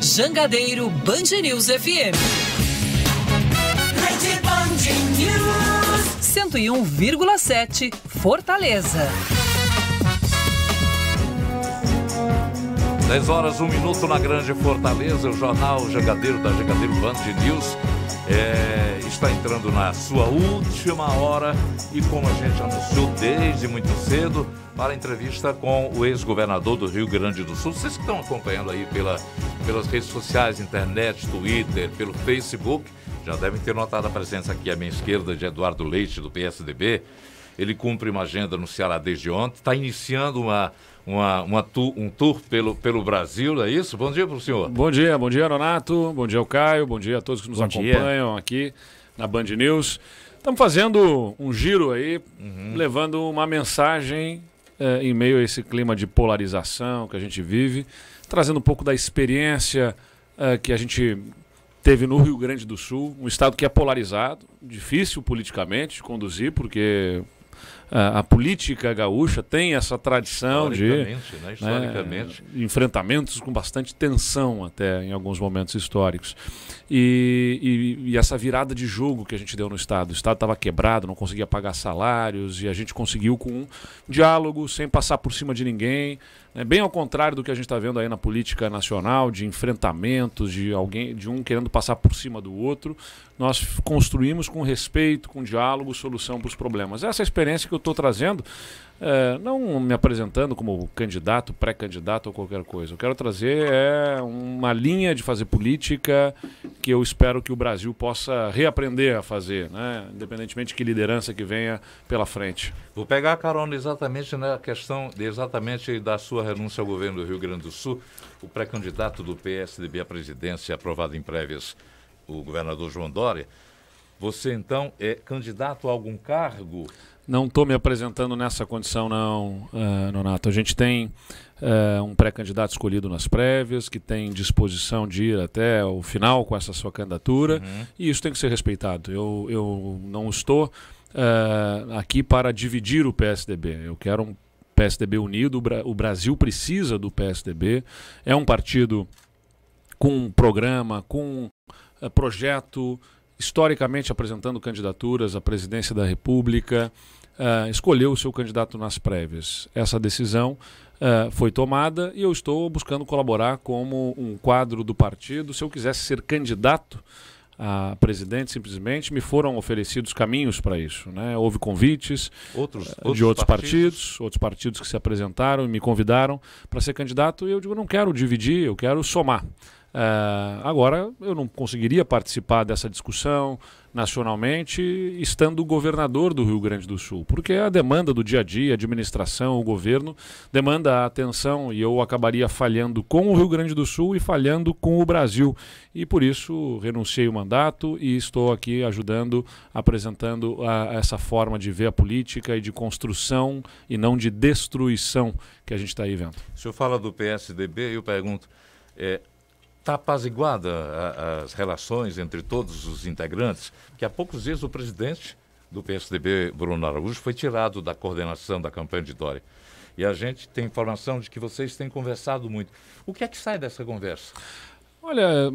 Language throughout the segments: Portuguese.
Jangadeiro Band News FM. Rede Band News 101,7 Fortaleza. 10 horas, 1 minuto na Grande Fortaleza. O jornal Jangadeiro da Jangadeiro Band News está entrando na sua última hora e, como a gente anunciou desde muito cedo, para a entrevista com o ex-governador do Rio Grande do Sul. Vocês que estão acompanhando aí pelas redes sociais, internet, Twitter, pelo Facebook, já devem ter notado a presença aqui à minha esquerda de Eduardo Leite, do PSDB. Ele cumpre uma agenda no Ceará desde ontem, está iniciando um tour pelo Brasil, não é isso? Bom dia para o senhor. Bom dia, Nonato, bom dia ao Caio, bom dia a todos que nos acompanham aqui na Band News. Estamos fazendo um giro aí, levando uma mensagem em meio a esse clima de polarização que a gente vive, trazendo um pouco da experiência que a gente teve no Rio Grande do Sul, um estado que é polarizado, difícil politicamente de conduzir, porque a política gaúcha tem essa tradição historicamente, enfrentamentos com bastante tensão até em alguns momentos históricos. E essa virada de jogo que a gente deu no Estado. O Estado estava quebrado, não conseguia pagar salários, e a gente conseguiu com um diálogo, sem passar por cima de ninguém, bem ao contrário do que a gente está vendo aí na política nacional, de enfrentamentos, de um querendo passar por cima do outro. Nós construímos com respeito, com diálogo, solução para os problemas. Essa é a experiência que eu estou trazendo, não me apresentando como candidato, pré-candidato ou qualquer coisa. Eu quero trazer uma linha de fazer política que eu espero que o Brasil possa reaprender a fazer, independentemente de que liderança que venha pela frente. Vou pegar a carona exatamente na questão da sua renúncia ao governo do Rio Grande do Sul. O pré-candidato do PSDB à presidência, aprovado em prévias, o governador João Dória. Você, então, é candidato a algum cargo? Não estou me apresentando nessa condição, não, Nonato. A gente tem um pré-candidato escolhido nas prévias, que tem disposição de ir até o final com essa sua candidatura, e isso tem que ser respeitado. Eu não estou aqui para dividir o PSDB. Eu quero um PSDB unido. O Brasil precisa do PSDB. É um partido com um programa, com projeto, historicamente apresentando candidaturas à presidência da República, escolheu o seu candidato nas prévias. Essa decisão foi tomada e eu estou buscando colaborar como um quadro do partido. Se eu quisesse ser candidato a presidente, simplesmente me foram oferecidos caminhos para isso, Houve convites de outros partidos que se apresentaram e me convidaram para ser candidato, e eu digo, não quero dividir, eu quero somar. Agora, eu não conseguiria participar dessa discussão nacionalmente estando governador do Rio Grande do Sul, porque a demanda do dia a dia, a administração, o governo, demanda a atenção, e eu acabaria falhando com o Rio Grande do Sul e falhando com o Brasil. E por isso renunciei o mandato e estou aqui ajudando, apresentando essa forma de ver a política e de construção e não de destruição que a gente está aí vendo. O senhor fala do PSDB e eu pergunto... Está apaziguada as relações entre todos os integrantes? Que há poucos dias o presidente do PSDB, Bruno Araújo, foi tirado da coordenação da campanha de Dória. E a gente tem informação de que vocês têm conversado muito. O que é que sai dessa conversa? Olha,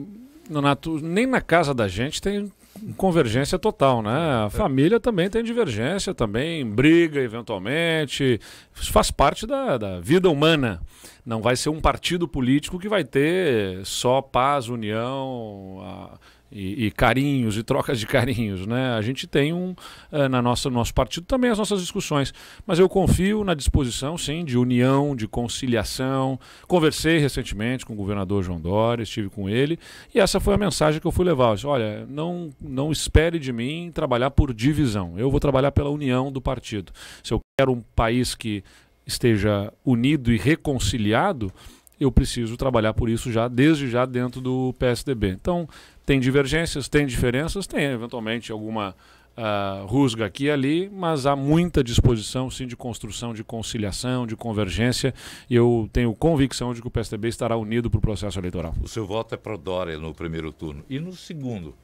Nonato, nem na casa da gente tem convergência total, A família também tem divergência, também briga eventualmente, isso faz parte da vida humana. Não vai ser um partido político que vai ter só paz, união e carinhos e trocas de carinhos, A gente tem no nosso partido também as nossas discussões, mas eu confio na disposição, sim, de união, de conciliação. Conversei recentemente com o governador João Dória, estive com ele, e essa foi a mensagem que eu fui levar. Eu disse, olha, não espere de mim trabalhar por divisão, eu vou trabalhar pela união do partido. Se eu quero um país que esteja unido e reconciliado, eu preciso trabalhar por isso desde já dentro do PSDB. Então, tem divergências, tem diferenças, tem eventualmente alguma rusga aqui e ali, mas há muita disposição, sim, de construção, de conciliação, de convergência, e eu tenho convicção de que o PSDB estará unido para o processo eleitoral. O seu voto é pro Dória no primeiro turno. E no segundo?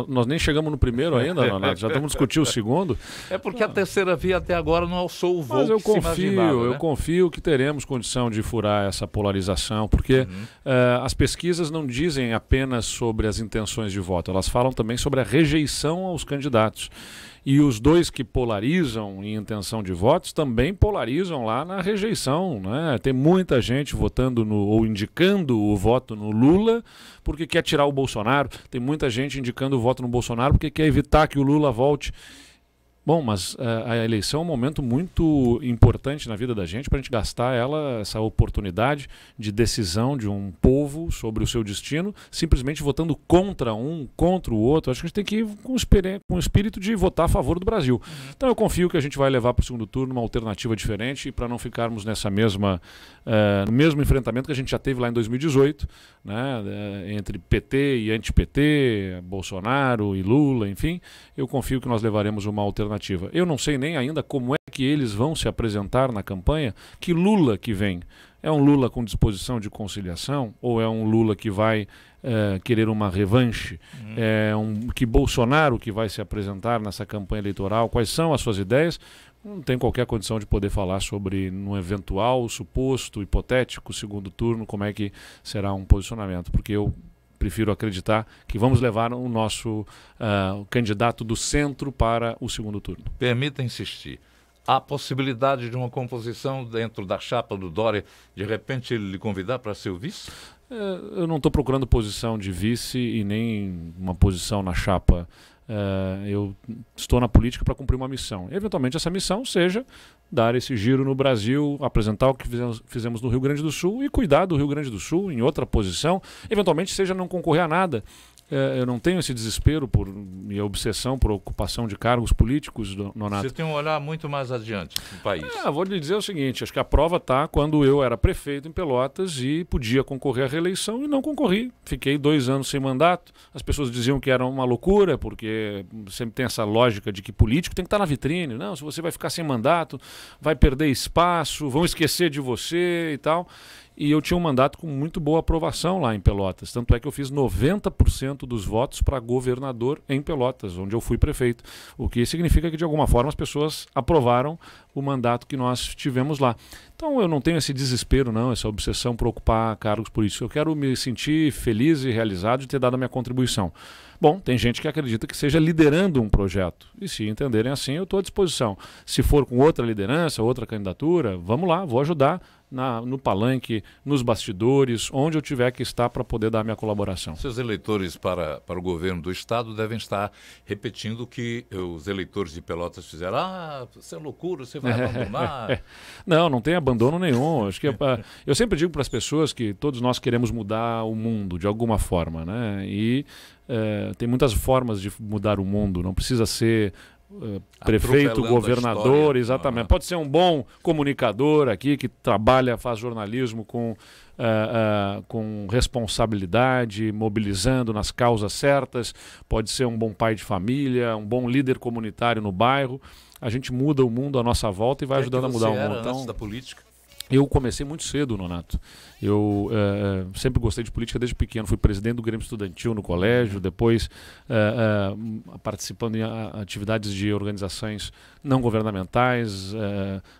Nós nem chegamos no primeiro ainda, Nonato. Já estamos discutindo o segundo. É porque a terceira via até agora não alçou o voo. Mas eu confio que teremos condição de furar essa polarização, porque as pesquisas não dizem apenas sobre as intenções de voto, elas falam também sobre a rejeição aos candidatos. E os dois que polarizam em intenção de votos também polarizam lá na rejeição, né? Tem muita gente votando ou indicando o voto no Lula porque quer tirar o Bolsonaro. Tem muita gente indicando o voto no Bolsonaro porque quer evitar que o Lula volte. Bom, mas a eleição é um momento muito importante na vida da gente para a gente gastar essa oportunidade de decisão de um povo sobre o seu destino, simplesmente votando contra um, contra o outro. Acho que a gente tem que ir com o espírito de votar a favor do Brasil. Então eu confio que a gente vai levar para o segundo turno uma alternativa diferente para não ficarmos no mesmo enfrentamento que a gente já teve lá em 2018, né, entre PT e anti-PT, Bolsonaro e Lula, enfim. Eu confio que nós levaremos uma alternativa. Eu não sei nem ainda como é que eles vão se apresentar na campanha, que Lula que vem. É um Lula com disposição de conciliação ou é um Lula que vai querer uma revanche? Que Bolsonaro que vai se apresentar nessa campanha eleitoral? Quais são as suas ideias? Não tem qualquer condição de poder falar sobre um eventual, suposto, hipotético segundo turno, como é que será um posicionamento, porque eu prefiro acreditar que vamos levar o nosso candidato do centro para o segundo turno. Permita insistir. Há possibilidade de uma composição dentro da chapa do Dória, de repente ele lhe convidar para ser o vice? Eu não estou procurando posição de vice e nem uma posição na chapa. Eu estou na política para cumprir uma missão. E, eventualmente essa missão seja dar esse giro no Brasil, apresentar o que fizemos no Rio Grande do Sul e cuidar do Rio Grande do Sul em outra posição. Eventualmente seja não concorrer a nada. Eu não tenho esse desespero e a obsessão por ocupação de cargos políticos, Nonato. Você tem um olhar muito mais adiante no país. Vou lhe dizer o seguinte, acho que a prova está quando eu era prefeito em Pelotas e podia concorrer à reeleição e não concorri. Fiquei 2 anos sem mandato. As pessoas diziam que era uma loucura, porque sempre tem essa lógica de que político tem que estar na vitrine. Não, se você vai ficar sem mandato, vai perder espaço, vão esquecer de você e tal. E eu tinha um mandato com muito boa aprovação lá em Pelotas. Tanto é que eu fiz 90% dos votos para governador em Pelotas, onde eu fui prefeito. O que significa que, de alguma forma, as pessoas aprovaram o mandato que nós tivemos lá. Então eu não tenho esse desespero, não, essa obsessão por ocupar cargos políticos. Eu quero me sentir feliz e realizado de ter dado a minha contribuição. Bom, tem gente que acredita que seja liderando um projeto. E se entenderem assim, eu estou à disposição. Se for com outra liderança, outra candidatura, vamos lá, vou ajudar no palanque, nos bastidores, onde eu tiver que estar para poder dar a minha colaboração. Seus eleitores para o governo do Estado devem estar repetindo o que os eleitores de Pelotas fizeram. Isso é loucura, você vai abandonar. Não tem abandono nenhum. Acho que eu sempre digo para as pessoas que todos nós queremos mudar o mundo de alguma forma, né? E tem muitas formas de mudar o mundo. Não precisa ser prefeito, governador, exatamente. Pode ser um bom comunicador aqui que trabalha, faz jornalismo com responsabilidade, mobilizando nas causas certas. Pode ser um bom pai de família, um bom líder comunitário no bairro. A gente muda o mundo à nossa volta e vai ajudando a mudar o mundo. Antes da política? Eu comecei muito cedo, Nonato. Eu sempre gostei de política desde pequeno. Fui presidente do Grêmio Estudantil no colégio, depois participando em atividades de organizações não governamentais,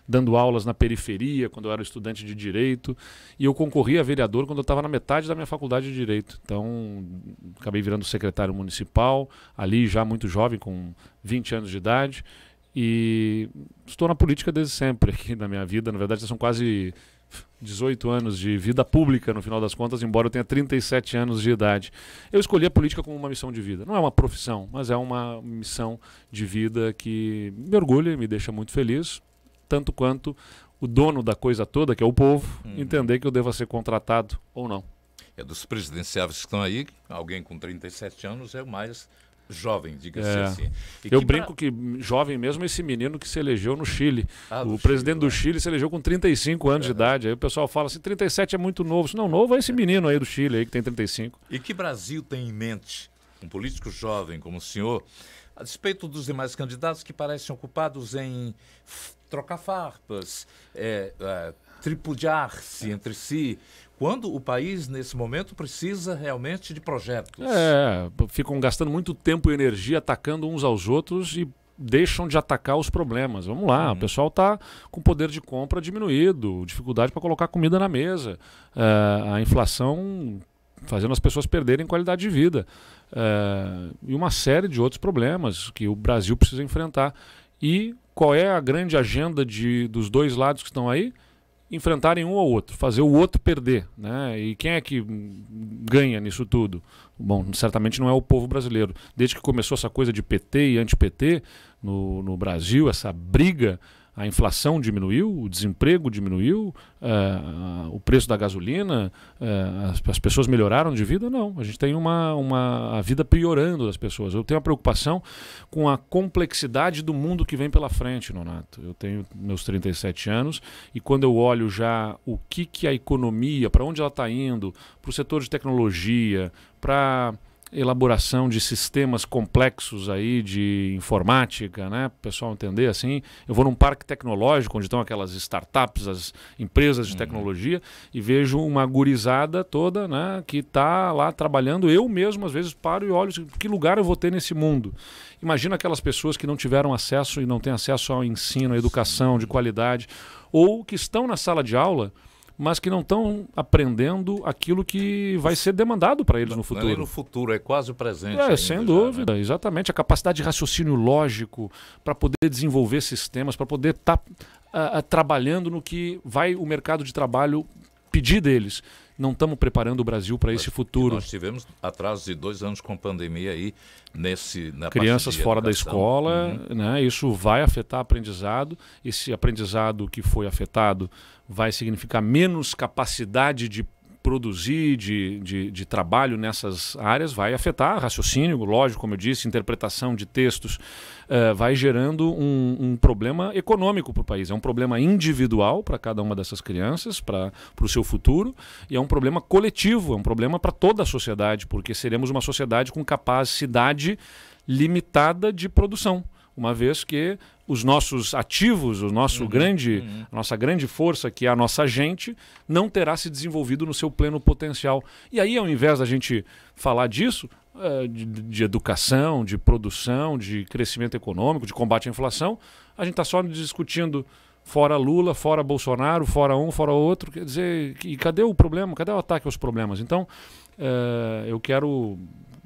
dando aulas na periferia quando eu era estudante de Direito. E eu concorri a vereador quando eu estava na metade da minha faculdade de Direito. Então, acabei virando secretário municipal, ali já muito jovem, com 20 anos de idade. E estou na política desde sempre aqui na minha vida. Na verdade, são quase 18 anos de vida pública, no final das contas, embora eu tenha 37 anos de idade. Eu escolhi a política como uma missão de vida. Não é uma profissão, mas é uma missão de vida que me orgulha e me deixa muito feliz, tanto quanto o dono da coisa toda, que é o povo, entender que eu deva ser contratado ou não. Dos presidenciáveis que estão aí, alguém com 37 anos é o mais jovem, diga-se assim. Eu brinco que jovem mesmo é esse menino que se elegeu no Chile. O presidente do Chile se elegeu com 35 anos de idade. Aí o pessoal fala assim, 37 é muito novo. Não, novo é esse menino aí do Chile aí que tem 35. E que Brasil tem em mente um político jovem como o senhor, a despeito dos demais candidatos que parecem ocupados em trocar farpas, tripudiar-se entre si? quando o país, nesse momento, precisa realmente de projetos. Ficam gastando muito tempo e energia atacando uns aos outros e deixam de atacar os problemas. Vamos lá, o pessoal está com poder de compra diminuído, dificuldade para colocar comida na mesa, a inflação fazendo as pessoas perderem qualidade de vida, e uma série de outros problemas que o Brasil precisa enfrentar. E qual é a grande agenda dos dois lados que estão aí? Enfrentarem um ao outro, fazer o outro perder, né? E quem é que ganha nisso tudo? Bom, certamente não é o povo brasileiro. Desde que começou essa coisa de PT e anti-PT no Brasil, essa briga, a inflação diminuiu, o desemprego diminuiu, o preço da gasolina, as pessoas melhoraram de vida? Não, a gente tem a vida piorando das pessoas. Eu tenho uma preocupação com a complexidade do mundo que vem pela frente, Nonato. Eu tenho meus 37 anos e quando eu olho já o que a economia, para onde ela está indo, para o setor de tecnologia, para elaboração de sistemas complexos aí de informática, né, para o pessoal entender assim. Eu vou num parque tecnológico onde estão aquelas startups, as empresas de tecnologia, e vejo uma gurizada toda, né, que está lá trabalhando. Eu mesmo às vezes paro e olho que lugar eu vou ter nesse mundo. Imagina aquelas pessoas que não tiveram acesso e não têm acesso ao ensino, à educação de qualidade, ou que estão na sala de aula mas que não estão aprendendo aquilo que vai ser demandado para eles no futuro. Não é no futuro, é quase o presente. Ainda, sem dúvida, né? Exatamente. A capacidade de raciocínio lógico para poder desenvolver sistemas, para poder estar trabalhando no que vai o mercado de trabalho pedir deles. Não estamos preparando o Brasil para esse futuro. Nós tivemos atraso de 2 anos com pandemia aí, na crianças fora da escola, né? Isso vai afetar aprendizado. Esse aprendizado que foi afetado vai significar menos capacidade de produzir, de trabalho nessas áreas, vai afetar raciocínio, lógico, como eu disse, interpretação de textos, vai gerando um problema econômico para o país. É um problema individual para cada uma dessas crianças, para o seu futuro, e é um problema coletivo, é um problema para toda a sociedade, porque seremos uma sociedade com capacidade limitada de produção, uma vez que os nossos ativos, a nossa grande força, que é a nossa gente, não terá se desenvolvido no seu pleno potencial. E aí, ao invés da gente falar disso, de educação, de produção, de crescimento econômico, de combate à inflação, a gente está só discutindo fora Lula, fora Bolsonaro, fora um, fora outro. Quer dizer, e cadê o problema? Cadê o ataque aos problemas? Então, eu quero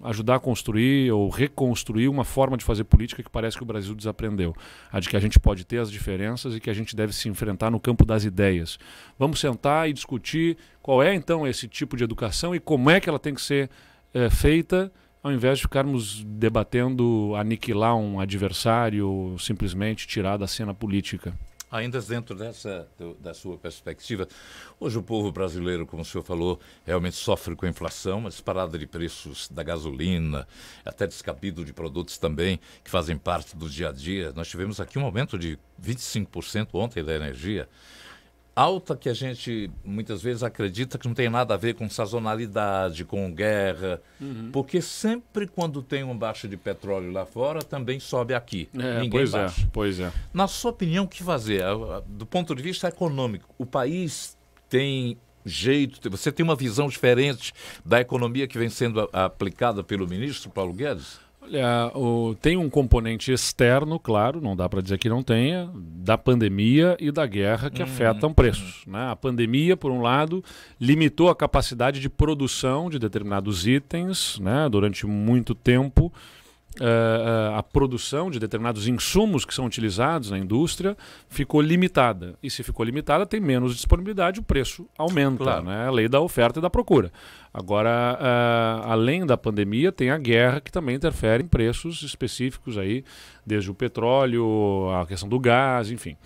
ajudar a construir ou reconstruir uma forma de fazer política que parece que o Brasil desaprendeu. A de que a gente pode ter as diferenças e que a gente deve se enfrentar no campo das ideias. Vamos sentar e discutir qual é então esse tipo de educação e como é que ela tem que ser feita, ao invés de ficarmos debatendo aniquilar um adversário ou simplesmente tirar da cena política. Ainda dentro da sua perspectiva, hoje o povo brasileiro, como o senhor falou, realmente sofre com a inflação, uma disparada de preços da gasolina, até descabido de produtos também que fazem parte do dia a dia. Nós tivemos aqui um aumento de 25% ontem da energia, alta que a gente muitas vezes acredita que não tem nada a ver com sazonalidade, com guerra, porque sempre quando tem um baixa de petróleo lá fora, também sobe aqui. Ninguém baixa. Pois é. Na sua opinião, o que fazer? Do ponto de vista econômico, o país tem jeito, você tem uma visão diferente da economia que vem sendo aplicada pelo ministro Paulo Guedes? Olha, tem um componente externo, claro, não dá para dizer que não tenha, da pandemia e da guerra que afetam preços, né? A pandemia, por um lado, limitou a capacidade de produção de determinados itens, né? Durante muito tempo. A produção de determinados insumos que são utilizados na indústria ficou limitada. E se ficou limitada, tem menos disponibilidade, o preço aumenta, claro, né? A lei da oferta e da procura. Agora, além da pandemia, tem a guerra que também interfere em preços específicos aí, desde o petróleo, a questão do gás, enfim.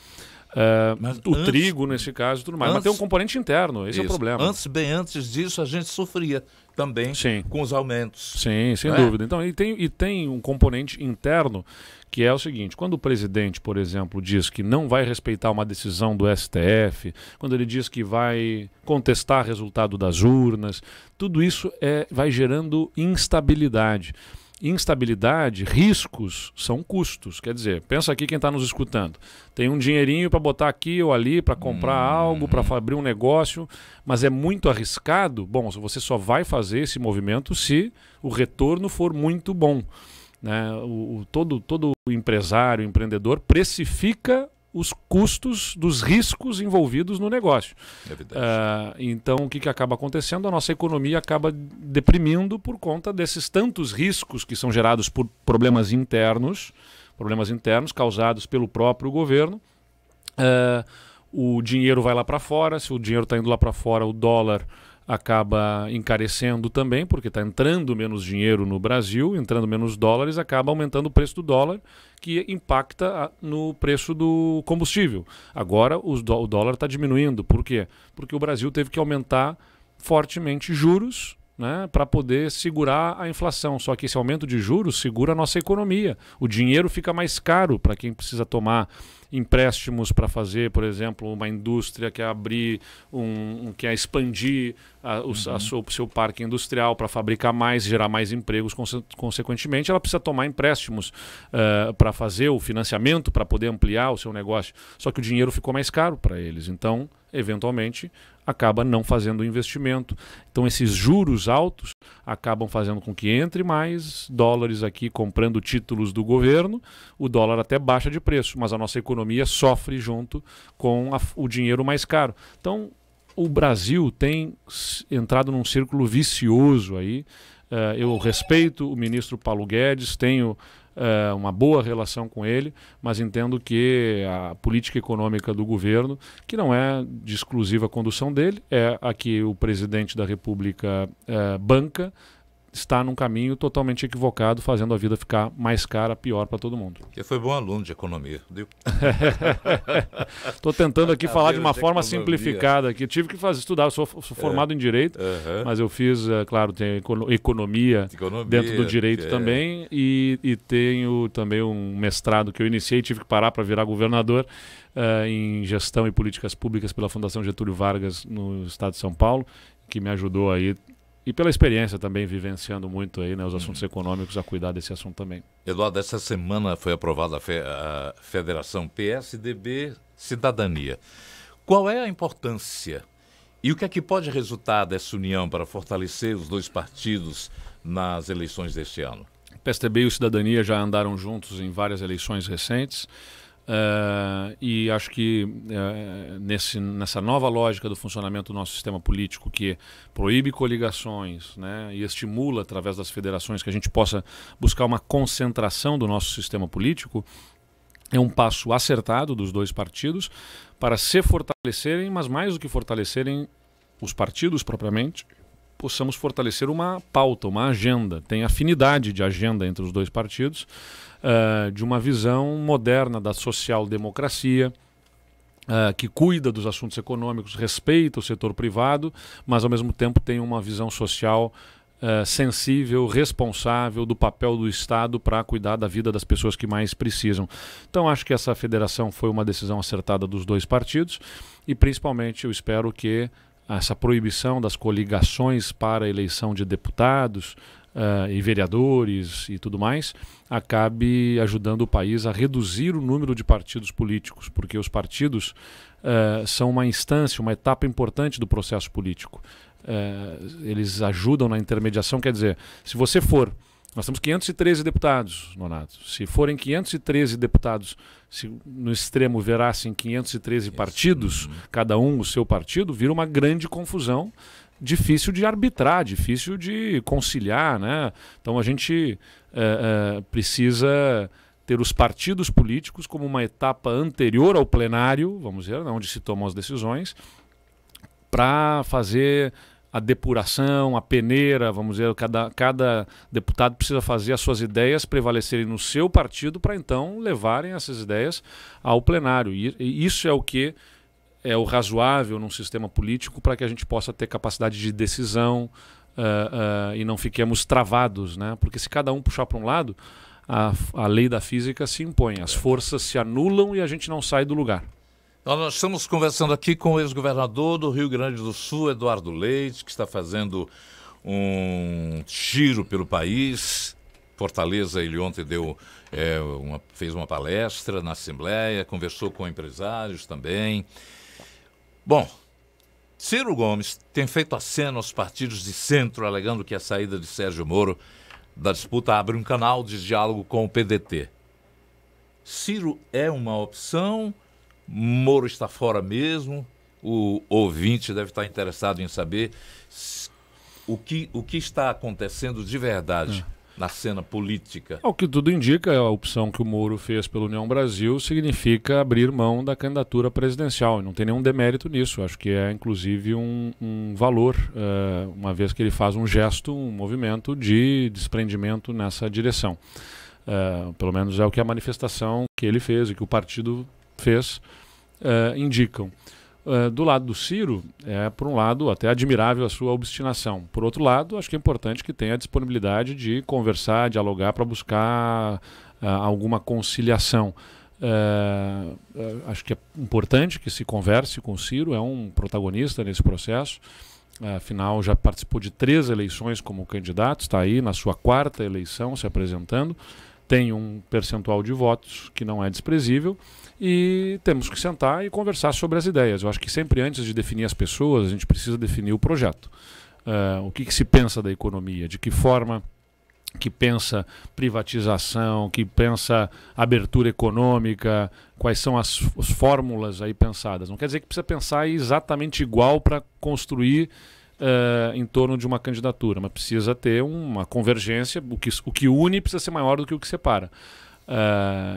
Trigo, nesse caso, tudo mais. Mas tem um componente interno, esse é o problema. Bem antes disso, a gente sofria também com os aumentos. Sim, sem dúvida. Então, e tem um componente interno que é o seguinte: quando o presidente, por exemplo, diz que não vai respeitar uma decisão do STF, quando ele diz que vai contestar o resultado das urnas, tudo isso vai gerando instabilidade. instabilidade, riscos são custos. Quer dizer, pensa aqui quem está nos escutando. Tem um dinheirinho para botar aqui ou ali, para comprar algo, para abrir um negócio, mas é muito arriscado. Bom, você só vai fazer esse movimento se o retorno for muito bom, né? Todo empresário, empreendedor precifica os custos dos riscos envolvidos no negócio. Então, o que acaba acontecendo? A nossa economia acaba deprimindo por conta desses tantos riscos que são gerados por problemas internos causados pelo próprio governo. O dinheiro vai lá para fora, se o dinheiro está indo lá para fora, o dólar acaba encarecendo também, porque está entrando menos dinheiro no Brasil, entrando menos dólares, acaba aumentando o preço do dólar, que impacta no preço do combustível. Agora o dólar está diminuindo. Por quê? Porque o Brasil teve que aumentar fortemente juros, né, para poder segurar a inflação. Só que esse aumento de juros segura a nossa economia. O dinheiro fica mais caro para quem precisa tomar empréstimos para fazer, por exemplo, uma indústria, quer abrir, quer expandir o seu parque industrial para fabricar mais, gerar mais empregos, consequentemente, ela precisa tomar empréstimos para fazer o financiamento, para poder ampliar o seu negócio. Só que o dinheiro ficou mais caro para eles. Então, eventualmente, acaba não fazendo o investimento. Então, esses juros altos acabam fazendo com que entre mais dólares aqui comprando títulos do governo, o dólar até baixa de preço, mas a nossa economia sofre junto com o dinheiro mais caro. Então, o Brasil tem entrado num círculo vicioso aí. Eu respeito o ministro Paulo Guedes, tenho uma boa relação com ele, mas entendo que a política econômica do governo, que não é de exclusiva condução dele, é a que o presidente da República banca, está num caminho totalmente equivocado, fazendo a vida ficar mais cara, pior para todo mundo. Porque foi bom aluno de economia, viu? Estou tentando aqui falar de uma forma simplificada. Aqui. Tive que estudar, eu sou formado em Direito, mas eu fiz, claro, tenho economia dentro do Direito também, e tenho também um mestrado que eu iniciei, tive que parar para virar governador em Gestão e Políticas Públicas pela Fundação Getúlio Vargas no estado de São Paulo, que me ajudou aí, e pela experiência também, vivenciando muito aí, né, os assuntos econômicos, a cuidar desse assunto também. Eduardo, essa semana foi aprovada a Federação PSDB Cidadania. Qual é a importância e o que é que pode resultar dessa união para fortalecer os dois partidos nas eleições deste ano? O PSDB e o Cidadania já andaram juntos em várias eleições recentes. E acho que nessa nova lógica do funcionamento do nosso sistema político, que proíbe coligações, né, e estimula, através das federações, que a gente possa buscar uma concentração do nosso sistema político, é um passo acertado dos dois partidos para se fortalecerem, mas mais do que fortalecerem os partidos propriamente, possamos fortalecer uma pauta, uma agenda. Tem afinidade de agenda entre os dois partidos, de uma visão moderna da social-democracia, que cuida dos assuntos econômicos, respeita o setor privado, mas ao mesmo tempo tem uma visão social sensível, responsável do papel do Estado para cuidar da vida das pessoas que mais precisam. Então acho que essa federação foi uma decisão acertada dos dois partidos e principalmente eu espero que essa proibição das coligações para a eleição de deputados e vereadores e tudo mais, acabe ajudando o país a reduzir o número de partidos políticos, porque os partidos são uma instância, uma etapa importante do processo político. Eles ajudam na intermediação, quer dizer, se você for... Nós temos 513 deputados, Nonato. Se forem 513 deputados, se no extremo virassem 513 partidos, cada um o seu partido, vira uma grande confusão, difícil de arbitrar, difícil de conciliar, né? Então a gente precisa ter os partidos políticos como uma etapa anterior ao plenário, vamos dizer, onde se tomam as decisões, para fazer a depuração, a peneira, vamos dizer, cada deputado precisa fazer as suas ideias prevalecerem no seu partido para então levarem essas ideias ao plenário. E isso é o que é o razoável num sistema político para que a gente possa ter capacidade de decisão e não fiquemos travados, né? Porque se cada um puxar para um lado, a lei da física se impõe, as forças se anulam e a gente não sai do lugar. Nós estamos conversando aqui com o ex-governador do Rio Grande do Sul, Eduardo Leite, que está fazendo um giro pelo país, Fortaleza, ele ontem fez uma palestra na Assembleia, conversou com empresários também. Bom, Ciro Gomes tem feito aceno aos partidos de centro, alegando que a saída de Sérgio Moro da disputa abre um canal de diálogo com o PDT. Ciro é uma opção? Moro está fora mesmo? O ouvinte deve estar interessado em saber o que está acontecendo de verdade na cena política. O que tudo indica, a opção que o Moro fez pela União Brasil significa abrir mão da candidatura presidencial. E não tem nenhum demérito nisso. Acho que é, inclusive, um valor, uma vez que ele faz um gesto, um movimento de desprendimento nessa direção. Pelo menos é o que a manifestação que ele fez e que o partido fez indicam. Do lado do Ciro, por um lado, até admirável a sua obstinação. Por outro lado, acho que é importante que tenha a disponibilidade de conversar, dialogar para buscar alguma conciliação. Acho que é importante que se converse com o Ciro, é um protagonista nesse processo. Afinal, já participou de 3 eleições como candidato, está aí na sua 4ª eleição se apresentando. Tem um percentual de votos que não é desprezível e temos que sentar e conversar sobre as ideias. Eu acho que sempre antes de definir as pessoas, a gente precisa definir o projeto. O que se pensa da economia, de que forma que pensa privatização, que pensa abertura econômica, quais são as fórmulas aí pensadas. Não quer dizer que precisa pensar exatamente igual para construir em torno de uma candidatura, mas precisa ter uma convergência, o que une precisa ser maior do que o que separa.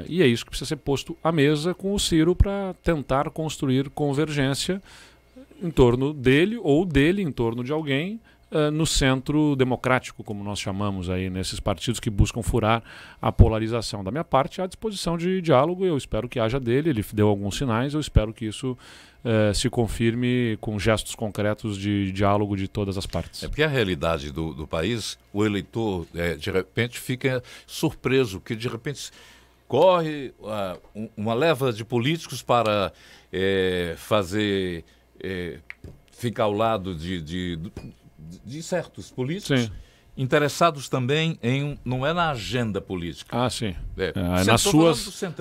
E é isso que precisa ser posto à mesa com o Ciro para tentar construir convergência em torno dele ou dele em torno de alguém no centro democrático, como nós chamamos aí, nesses partidos que buscam furar a polarização. Da minha parte, à disposição de diálogo, eu espero que haja dele, ele deu alguns sinais, eu espero que isso se confirme com gestos concretos de diálogo de todas as partes. Porque a realidade do país, o eleitor, de repente, fica surpreso, que de repente corre uma leva de políticos para ficar ao lado de certos políticos. Sim. Interessados também não é na agenda política. Sim.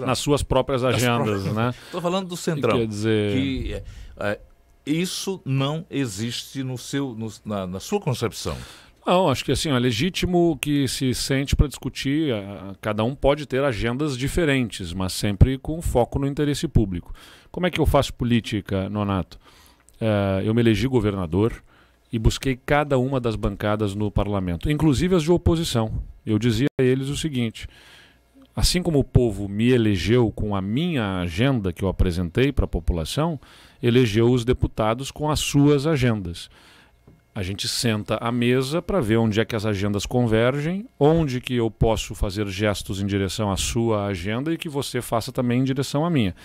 Nas suas próprias agendas, né? Estou falando do Centrão. Quer dizer... Que isso não existe na sua concepção. Não, acho que assim, é legítimo que se sente para discutir, cada um pode ter agendas diferentes, mas sempre com foco no interesse público. Como é que eu faço política, Nonato? Eu me elegi governador e busquei cada uma das bancadas no parlamento, inclusive as de oposição. Eu dizia a eles o seguinte: assim como o povo me elegeu com a minha agenda que eu apresentei para a população, elegeu os deputados com as suas agendas. A gente senta à mesa para ver onde é que as agendas convergem, onde que eu posso fazer gestos em direção à sua agenda e que você faça também em direção à minha.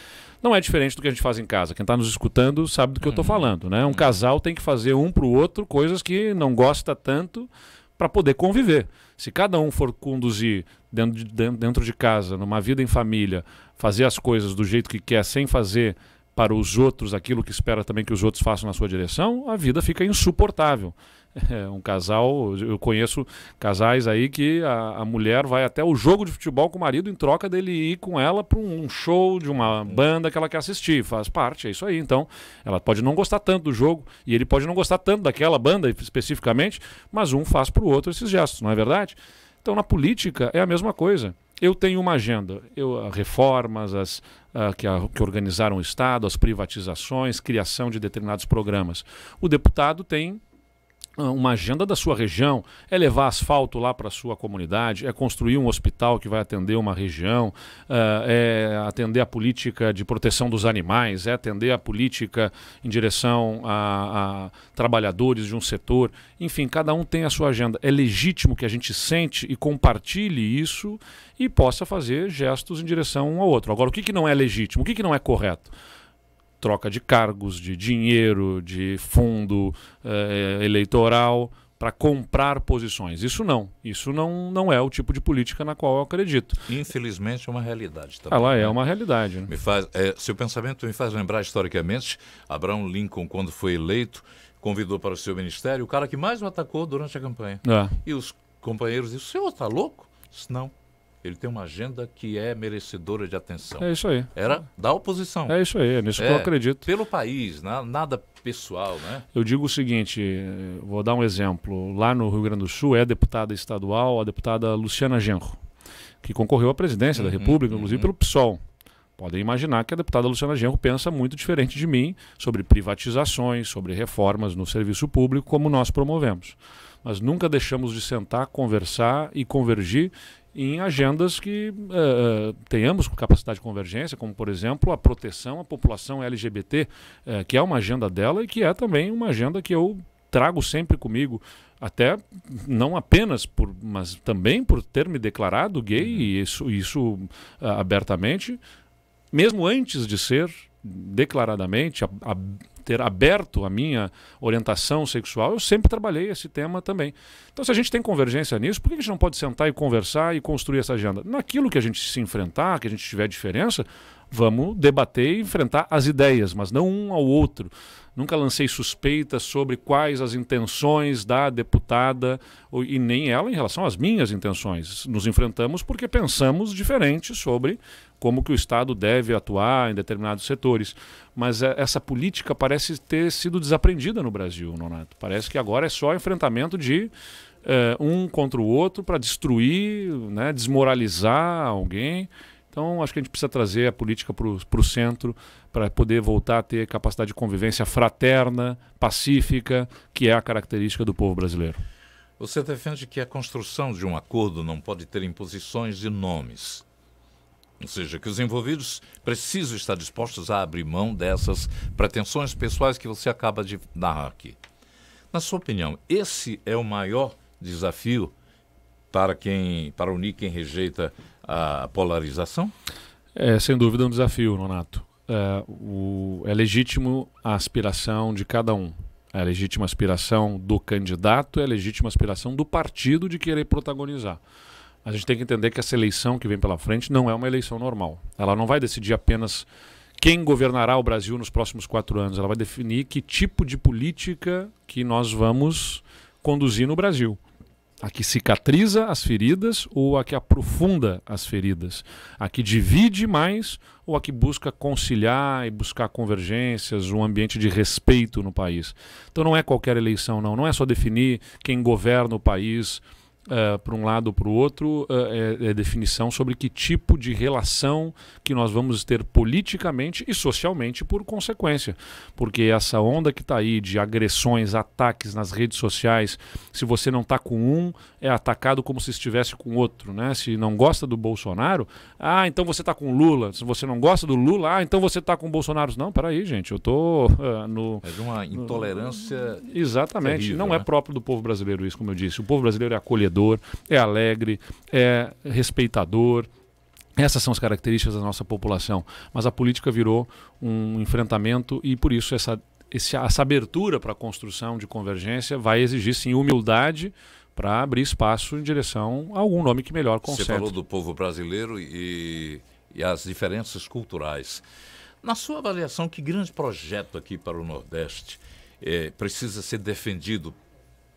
Não é diferente do que a gente faz em casa. Quem está nos escutando sabe do que eu estou falando, né? Um casal tem que fazer um para o outro coisas que não gosta tanto para poder conviver. Se cada um for conduzir dentro de casa, numa vida em família, fazer as coisas do jeito que quer, sem fazer para os outros aquilo que espera também que os outros façam na sua direção, a vida fica insuportável. Um casal, eu conheço casais aí que a mulher vai até o jogo de futebol com o marido em troca dele ir com ela para um show de uma banda que ela quer assistir. Faz parte, é isso aí. Então, ela pode não gostar tanto do jogo e ele pode não gostar tanto daquela banda especificamente, mas um faz para o outro esses gestos, não é verdade? Então, na política é a mesma coisa. Eu tenho uma agenda, reformas que organizaram o Estado, as privatizações, criação de determinados programas. O deputado tem uma agenda da sua região, é levar asfalto lá para a sua comunidade, é construir um hospital que vai atender uma região, é atender a política de proteção dos animais, é atender a política em direção a trabalhadores de um setor. Enfim, cada um tem a sua agenda. É legítimo que a gente sente e compartilhe isso e possa fazer gestos em direção um ao outro. Agora, o que não é legítimo? O que não é correto? Troca de cargos, de dinheiro, de fundo eleitoral para comprar posições. Isso não é o tipo de política na qual eu acredito. Infelizmente é uma realidade também. Ela é uma realidade. Né? Seu pensamento me faz lembrar historicamente, Abraham Lincoln, quando foi eleito, convidou para o seu ministério o cara que mais o atacou durante a campanha. E os companheiros disseram: o senhor está louco? O Não. Ele tem uma agenda que é merecedora de atenção. É isso aí. Era da oposição. É isso aí, é nisso que eu acredito. Pelo país, nada pessoal, né? Eu digo o seguinte, vou dar um exemplo. Lá no Rio Grande do Sul é deputada estadual a deputada Luciana Genro, que concorreu à presidência da República, inclusive pelo PSOL. Podem imaginar que a deputada Luciana Genro pensa muito diferente de mim sobre privatizações, sobre reformas no serviço público, como nós promovemos. Mas nunca deixamos de sentar, conversar e convergir em agendas que tenhamos capacidade de convergência, como, por exemplo, a proteção à população LGBT, que é uma agenda dela e que é também uma agenda que eu trago sempre comigo, até não apenas mas também por ter me declarado gay, e isso abertamente, mesmo antes de ser declaradamente, ter aberto a minha orientação sexual, eu sempre trabalhei esse tema também. Então, se a gente tem convergência nisso, por que a gente não pode sentar e conversar e construir essa agenda? Naquilo que a gente se enfrentar, que a gente tiver diferença, vamos debater e enfrentar as ideias, mas não um ao outro. Nunca lancei suspeitas sobre quais as intenções da deputada e nem ela em relação às minhas intenções. Nos enfrentamos porque pensamos diferente sobre como que o Estado deve atuar em determinados setores. Mas essa política parece ter sido desaprendida no Brasil, Nonato. Parece que agora é só enfrentamento de um contra o outro para destruir, né, desmoralizar alguém. Então, acho que a gente precisa trazer a política para o centro para poder voltar a ter capacidade de convivência fraterna, pacífica, que é a característica do povo brasileiro. Você defende que a construção de um acordo não pode ter imposições de nomes. Ou seja, que os envolvidos precisam estar dispostos a abrir mão dessas pretensões pessoais que você acaba de narrar aqui. Na sua opinião, esse é o maior desafio para unir quem rejeita a polarização? É sem dúvida um desafio, Nonato. É legítimo a aspiração de cada um. É legítima a aspiração do candidato, é legítima a aspiração do partido de querer protagonizar. A gente tem que entender que essa eleição que vem pela frente não é uma eleição normal. Ela não vai decidir apenas quem governará o Brasil nos próximos 4 anos. Ela vai definir que tipo de política que nós vamos conduzir no Brasil. A que cicatriza as feridas ou a que aprofunda as feridas? A que divide mais ou a que busca conciliar e buscar convergências, um ambiente de respeito no país? Então não é qualquer eleição, não é só definir quem governa o país para um lado ou para o outro, é definição sobre que tipo de relação que nós vamos ter politicamente e socialmente por consequência. Porque essa onda que está aí de agressões, ataques nas redes sociais, se você não está com um, é atacado como se estivesse com outro, né? Se não gosta do Bolsonaro, então você está com Lula. Se você não gosta do Lula, então você está com o Bolsonaro. Não, peraí, gente, eu estou É de uma intolerância. Exatamente, terrível, não né? É próprio do povo brasileiro isso, como eu disse. O povo brasileiro é acolhedor, é alegre, é respeitador. Essas são as características da nossa população. Mas a política virou um enfrentamento e, por isso, essa abertura para a construção de convergência vai exigir, sim, humildade para abrir espaço em direção a algum nome que melhor concentre. Você falou do povo brasileiro e as diferenças culturais. Na sua avaliação, que grande projeto aqui para o Nordeste precisa ser defendido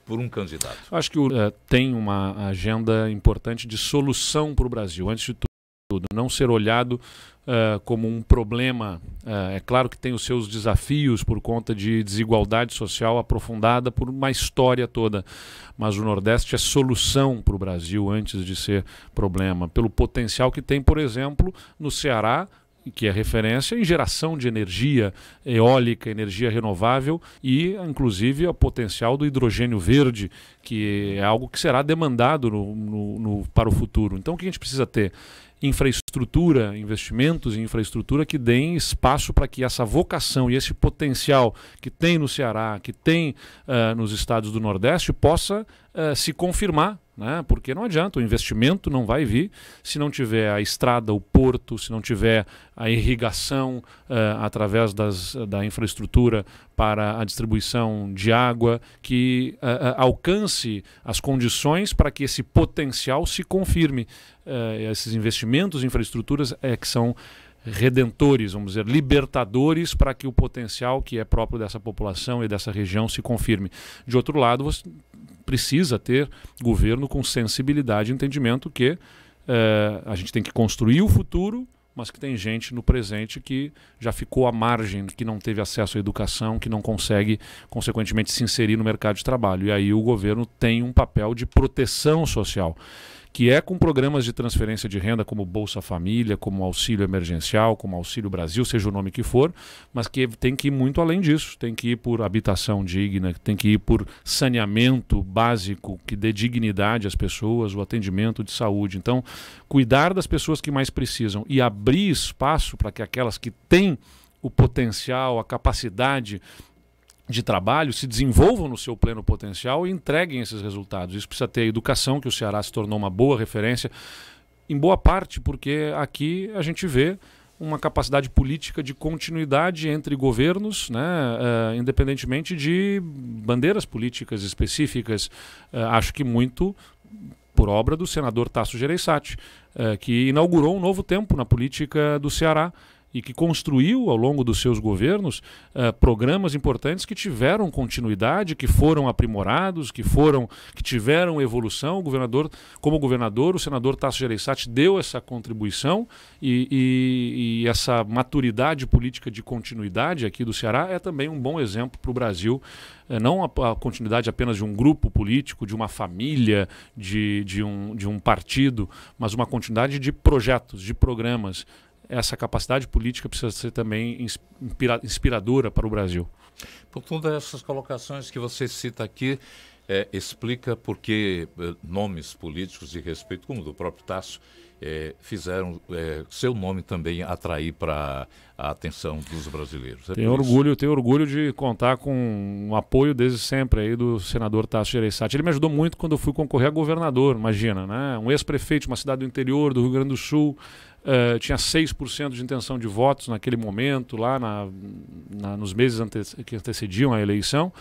por um candidato? Eu acho que tem uma agenda importante de solução para o Brasil. Antes de tudo, não ser olhado como um problema. É claro que tem os seus desafios por conta de desigualdade social aprofundada por uma história toda, mas o Nordeste é solução para o Brasil antes de ser problema, pelo potencial que tem, por exemplo, no Ceará, que é referência em geração de energia eólica, energia renovável e, inclusive, o potencial do hidrogênio verde, que é algo que será demandado para o futuro. Então, o que a gente precisa ter? Infraestrutura, investimentos em infraestrutura que deem espaço para que essa vocação e esse potencial que tem no Ceará, que tem nos estados do Nordeste, possa se confirmar, né? Porque não adianta, o investimento não vai vir se não tiver a estrada, o porto, se não tiver a irrigação através da infraestrutura para a distribuição de água, que alcance as condições para que esse potencial se confirme. Esses investimentos em infraestruturas que são redentores, vamos dizer, libertadores para que o potencial que é próprio dessa população e dessa região se confirme. De outro lado, precisa ter governo com sensibilidade e entendimento que a gente tem que construir o futuro, mas que tem gente no presente que já ficou à margem, que não teve acesso à educação, que não consegue, consequentemente, se inserir no mercado de trabalho. E aí o governo tem um papel de proteção social, que é com programas de transferência de renda como Bolsa Família, como Auxílio Emergencial, como Auxílio Brasil, seja o nome que for, mas que tem que ir muito além disso, tem que ir por habitação digna, tem que ir por saneamento básico que dê dignidade às pessoas, o atendimento de saúde. Então, cuidar das pessoas que mais precisam e abrir espaço para que aquelas que têm o potencial, a capacidade de trabalho se desenvolvam no seu pleno potencial e entreguem esses resultados. Isso precisa ter a educação, que o Ceará se tornou uma boa referência, em boa parte porque aqui a gente vê uma capacidade política de continuidade entre governos, né, independentemente de bandeiras políticas específicas. Acho que muito por obra do senador Tasso Gereissati, que inaugurou um novo tempo na política do Ceará, e que construiu ao longo dos seus governos programas importantes que tiveram continuidade, que foram aprimorados, que tiveram evolução. Como governador, o senador Tasso Gereissati deu essa contribuição e essa maturidade política de continuidade aqui do Ceará é também um bom exemplo para o Brasil. Não a continuidade apenas de um grupo político, de uma família, de um partido, mas uma continuidade de projetos, de programas. Essa capacidade política precisa ser também inspiradora para o Brasil. Por todas essas colocações que você cita aqui, explica por que nomes políticos de respeito, como o do próprio Tasso, fizeram seu nome também atrair para a atenção dos brasileiros. Tenho orgulho de contar com o apoio desde sempre aí do senador Tasso Gereissati. Ele me ajudou muito quando eu fui concorrer a governador, imagina, né? Um ex-prefeito de uma cidade do interior do Rio Grande do Sul, tinha 6% de intenção de votos naquele momento, lá nos meses que antecediam a eleição,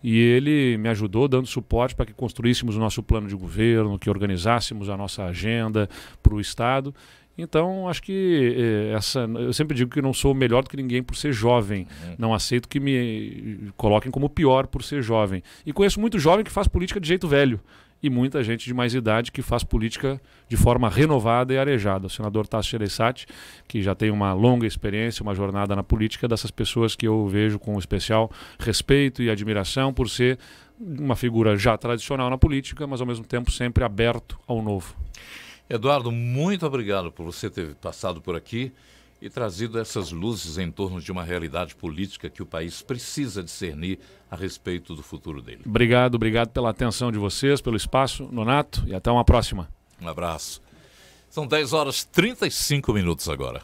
e ele me ajudou dando suporte para que construíssemos o nosso plano de governo, que organizássemos a nossa agenda para o Estado. Então, acho que eu sempre digo que não sou melhor do que ninguém por ser jovem. Não aceito que me coloquem como pior por ser jovem. E conheço muito jovem que faz política de jeito velho. E muita gente de mais idade que faz política de forma renovada e arejada. O senador Tasso Gereissati, que já tem uma longa experiência, uma jornada na política, dessas pessoas que eu vejo com especial respeito e admiração por ser uma figura já tradicional na política, mas ao mesmo tempo sempre aberto ao novo. Eduardo, muito obrigado por você ter passado por aqui e trazido essas luzes em torno de uma realidade política que o país precisa discernir a respeito do futuro dele. Obrigado pela atenção de vocês, pelo espaço, Nonato, e até uma próxima. Um abraço. São 10h35 agora.